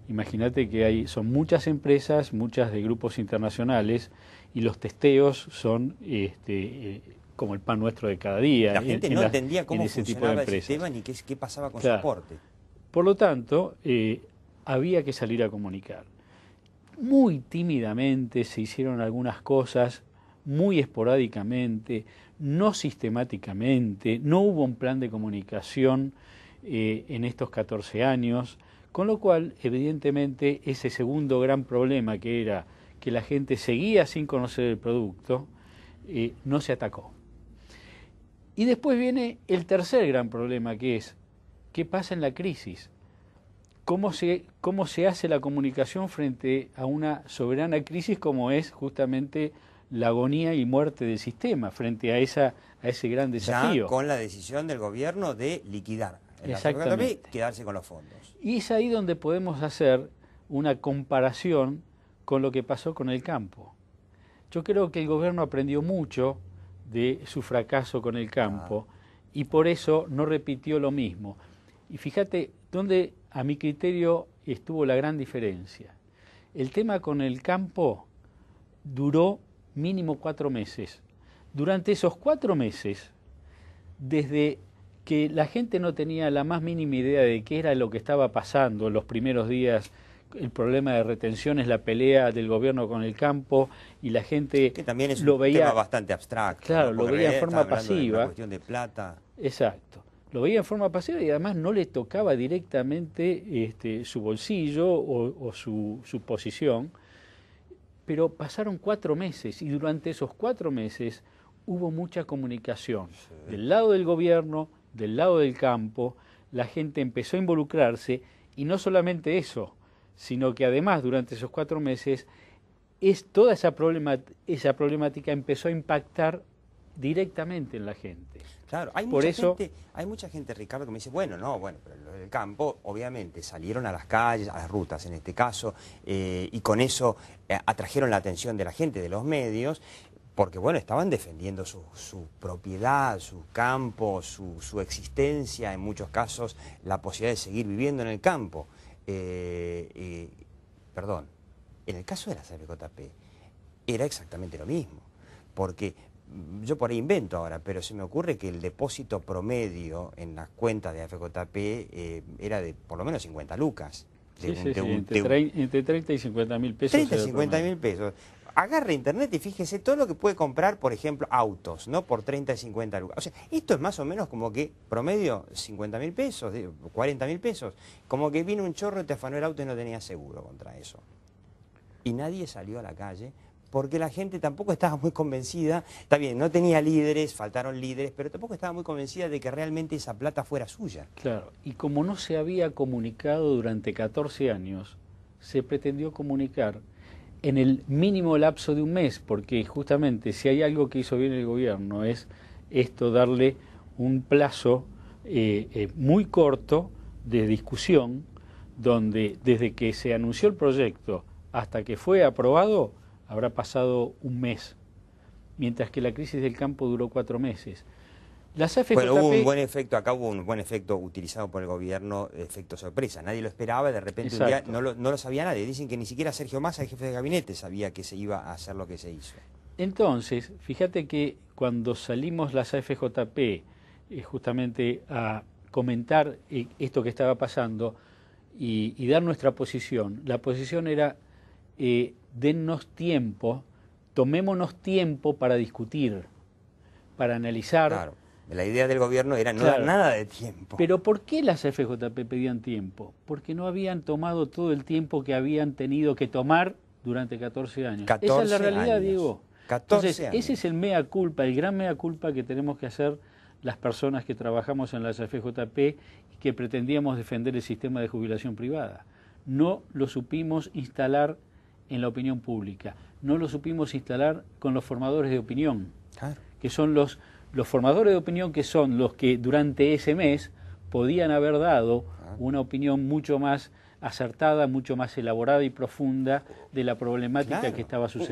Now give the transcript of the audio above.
Imagínate que son muchas empresas, muchas de grupos internacionales, y los testeos son como el pan nuestro de cada día. La gente no entendía cómo funcionaba el empresas. sistema ni qué pasaba con Claro. su aporte. Por lo tanto, había que salir a comunicar. Muy tímidamente se hicieron algunas cosas, muy esporádicamente, no sistemáticamente, no hubo un plan de comunicación en estos 14 años, con lo cual, evidentemente, ese segundo gran problema, que era que la gente seguía sin conocer el producto, no se atacó. Y después viene el tercer gran problema, que es, ¿qué pasa en la crisis? ¿Cómo se hace la comunicación frente a una soberana crisis como es justamente la agonía y muerte del sistema, frente a ese gran desafío? Ya con la decisión del gobierno de liquidar el Exactamente. y quedarse con los fondos. Y es ahí donde podemos hacer una comparación con lo que pasó con el campo. Yo creo que el gobierno aprendió mucho de su fracaso con el campo y por eso no repitió lo mismo. Y fíjate dónde, a mi criterio, estuvo la gran diferencia. El tema con el campo duró mínimo 4 meses. Durante esos 4 meses, desde que la gente no tenía la más mínima idea de qué era lo que estaba pasando en los primeros días, el problema de retenciones, la pelea del gobierno con el campo, y la gente que también es lo un veía, tema bastante abstracto. Claro, ¿no? lo veía en forma pasiva. Una cuestión de plata. Exacto. Lo veía en forma pasiva y además no le tocaba directamente su bolsillo o su posición. Pero pasaron 4 meses y durante esos 4 meses hubo mucha comunicación. Sí. Del lado del gobierno, del lado del campo, la gente empezó a involucrarse, y no solamente eso, sino que además durante esos 4 meses toda esa problemática empezó a impactar directamente en la gente. Claro, hay mucha gente, Ricardo, que me dice, bueno, pero los del campo, obviamente, salieron a las calles, a las rutas en este caso, y con eso atrajeron la atención de la gente, de los medios, porque, bueno, estaban defendiendo su propiedad, su campo, su existencia, en muchos casos, la posibilidad de seguir viviendo en el campo. Perdón, en el caso de la AFJP era exactamente lo mismo, porque yo por ahí invento ahora, pero se me ocurre que el depósito promedio en las cuentas de AFJP era de por lo menos 50 lucas. Entre 30 y 50 mil pesos. 30 y 50 mil pesos. Agarre internet y fíjese todo lo que puede comprar, por ejemplo, autos, ¿no? Por 30 y 50 lucas. O sea, esto es más o menos como que promedio 50 mil pesos, 40 mil pesos. Como que vino un chorro y te afanó el auto y no tenía seguro contra eso. Y nadie salió a la calle porque la gente tampoco estaba muy convencida. Está bien, no tenía líderes, faltaron líderes, pero tampoco estaba muy convencida de que realmente esa plata fuera suya. Claro, y como no se había comunicado durante 14 años, se pretendió comunicar en el mínimo lapso de un mes, porque justamente si hay algo que hizo bien el gobierno es esto, darle un plazo muy corto de discusión, donde desde que se anunció el proyecto hasta que fue aprobado habrá pasado un mes, mientras que la crisis del campo duró 4 meses. Las AFJP... Bueno, hubo un buen efecto, acá hubo un buen efecto utilizado por el gobierno, efecto sorpresa. Nadie lo esperaba, de repente un día no lo sabía nadie. Dicen que ni siquiera Sergio Massa, el jefe de gabinete, sabía que se iba a hacer lo que se hizo. Entonces, fíjate que cuando salimos las AFJP justamente a comentar esto que estaba pasando y dar nuestra posición, la posición era dennos tiempo, tomémonos tiempo para discutir, para analizar. Claro. La idea del gobierno era no dar nada de tiempo. Pero ¿por qué las FJP pedían tiempo? Porque no habían tomado todo el tiempo que habían tenido que tomar durante 14 años. 14 Esa es la realidad, años. Diego. 14 Entonces, años. ese es el mea culpa, el gran mea culpa que tenemos que hacer las personas que trabajamos en las FJP y que pretendíamos defender el sistema de jubilación privada. No lo supimos instalar en la opinión pública. No lo supimos instalar con los formadores de opinión, que son los formadores de opinión, que son los que durante ese mes podían haber dado una opinión mucho más acertada, mucho más elaborada y profunda de la problemática que estaba sucediendo.